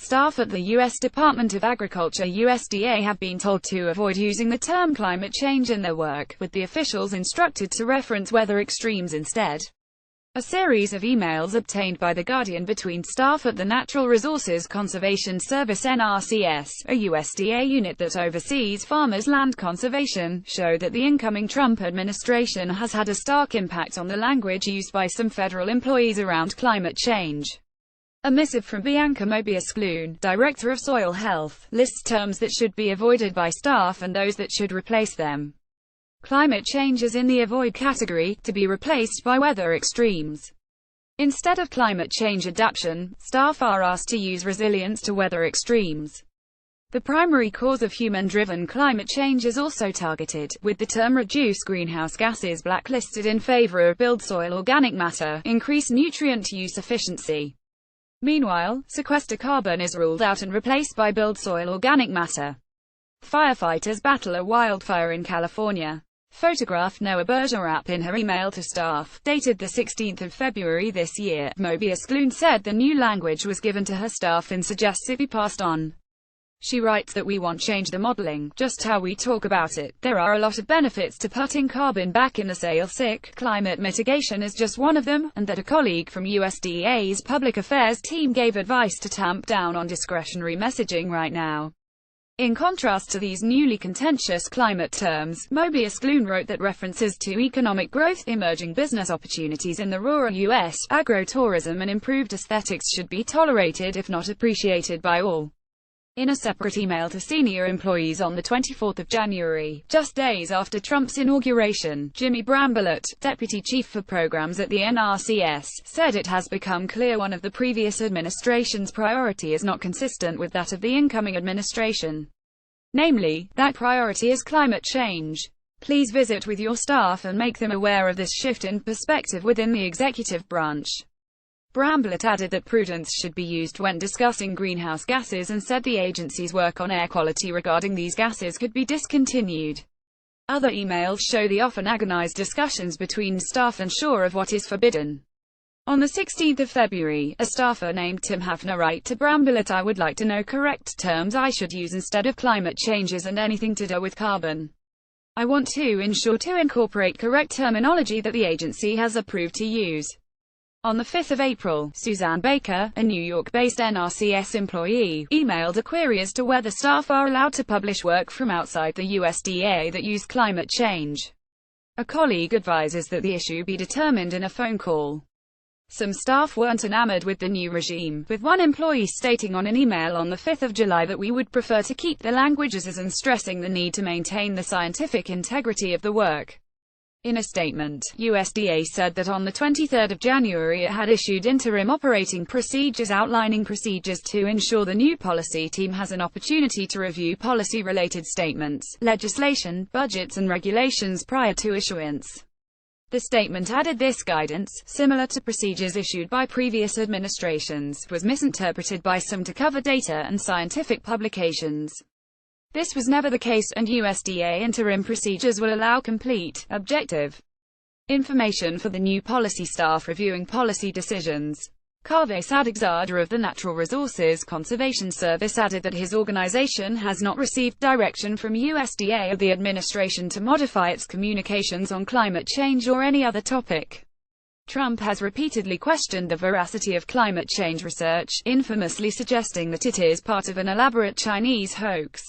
staff at the U.S. Department of Agriculture (USDA) have been told to avoid using the term climate change in their work, with the officials instructed to reference weather extremes instead. A series of emails obtained by The Guardian between staff at the Natural Resources Conservation Service (NRCS), a USDA unit that oversees farmers' land conservation, show that the incoming Trump administration has had a stark impact on the language used by some federal employees around climate change. A missive from Bianca Mobius-Clune, Director of Soil Health, lists terms that should be avoided by staff and those that should replace them. Climate change is in the avoid category, to be replaced by weather extremes. Instead of climate change adaptation, staff are asked to use resilience to weather extremes. The primary cause of human-driven climate change is also targeted, with the term reduce greenhouse gases blacklisted in favor of build soil organic matter, increase nutrient use efficiency. Meanwhile, sequester carbon is ruled out and replaced by build soil organic matter. Firefighters battle a wildfire in California. Photographed Noah Bergerac in her email to staff, dated the 16th of February this year. Mobius-Clune said the new language was given to her staff and suggests it be passed on. She writes that we want change the modeling, just how we talk about it. There are a lot of benefits to putting carbon back in the sail sick. Climate mitigation is just one of them, and that a colleague from USDA's public affairs team gave advice to tamp down on discretionary messaging right now. In contrast to these newly contentious climate terms, Mobius-Clune wrote that references to economic growth, emerging business opportunities in the rural U.S., agro-tourism and improved aesthetics should be tolerated if not appreciated by all. In a separate email to senior employees on the 24th of January, just days after Trump's inauguration, Jimmy Bramblett, deputy chief for programs at the NRCS, said it has become clear one of the previous administration's priority is not consistent with that of the incoming administration. Namely, that priority is climate change. Please visit with your staff and make them aware of this shift in perspective within the executive branch. Bramblett added that prudence should be used when discussing greenhouse gases and said the agency's work on air quality regarding these gases could be discontinued. Other emails show the often agonized discussions between staff unsure of what is forbidden. On the 16th of February, a staffer named Tim Hafner wrote to Bramblett, I would like to know correct terms I should use instead of climate changes and anything to do with carbon. I want to ensure to incorporate correct terminology that the agency has approved to use. On the 5th of April, Suzanne Baker, a New York-based NRCS employee, emailed a query as to whether staff are allowed to publish work from outside the USDA that use climate change. A colleague advises that the issue be determined in a phone call. Some staff weren't enamored with the new regime, with one employee stating on an email on the 5th of July that we would prefer to keep the language as is and stressing the need to maintain the scientific integrity of the work. In a statement, USDA said that on the 23rd of January it had issued interim operating procedures outlining procedures to ensure the new policy team has an opportunity to review policy-related statements, legislation, budgets and regulations prior to issuance. The statement added this guidance, similar to procedures issued by previous administrations, was misinterpreted by some to cover data and scientific publications. This was never the case, and USDA interim procedures will allow complete, objective information for the new policy staff reviewing policy decisions. Kaveh Sadegzada of the Natural Resources Conservation Service added that his organization has not received direction from USDA or the administration to modify its communications on climate change or any other topic. Trump has repeatedly questioned the veracity of climate change research, infamously suggesting that it is part of an elaborate Chinese hoax.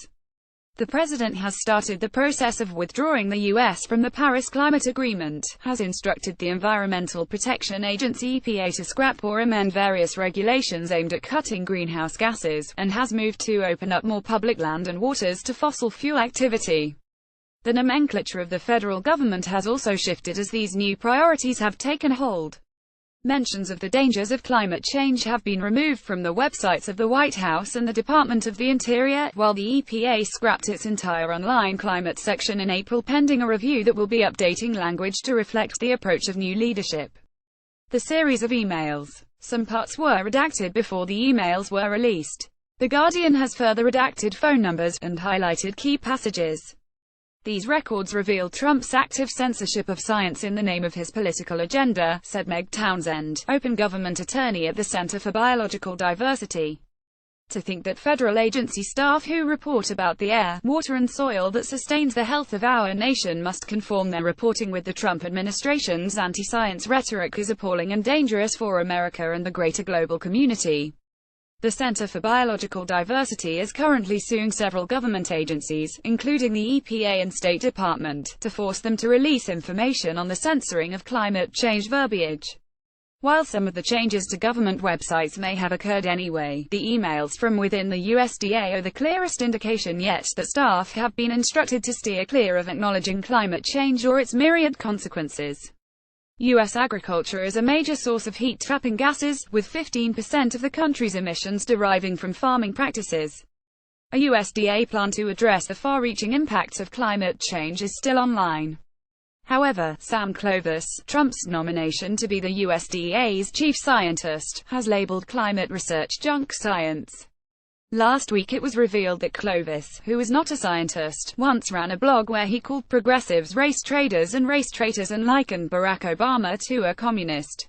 The president has started the process of withdrawing the U.S. from the Paris Climate Agreement, has instructed the Environmental Protection Agency (EPA) to scrap or amend various regulations aimed at cutting greenhouse gases, and has moved to open up more public land and waters to fossil fuel activity. The nomenclature of the federal government has also shifted as these new priorities have taken hold. Mentions of the dangers of climate change have been removed from the websites of the White House and the Department of the Interior, while the EPA scrapped its entire online climate section in April pending a review that will be updating language to reflect the approach of new leadership. The series of emails. Some parts were redacted before the emails were released. The Guardian has further redacted phone numbers, and highlighted key passages. These records reveal Trump's active censorship of science in the name of his political agenda, said Meg Townsend, open government attorney at the Center for Biological Diversity. To think that federal agency staff who report about the air, water and soil that sustains the health of our nation must conform their reporting with the Trump administration's anti-science rhetoric is appalling and dangerous for America and the greater global community. The Center for Biological Diversity is currently suing several government agencies, including the EPA and State Department, to force them to release information on the censoring of climate change verbiage. While some of the changes to government websites may have occurred anyway, the emails from within the USDA are the clearest indication yet that staff have been instructed to steer clear of acknowledging climate change or its myriad consequences. U.S. agriculture is a major source of heat-trapping gases, with 15% of the country's emissions deriving from farming practices. A USDA plan to address the far-reaching impacts of climate change is still online. However, Sam Clovis, Trump's nomination to be the USDA's chief scientist, has labeled climate research junk science. Last week it was revealed that Clovis, who is not a scientist, once ran a blog where he called progressives race traders and race traitors and likened Barack Obama to a communist.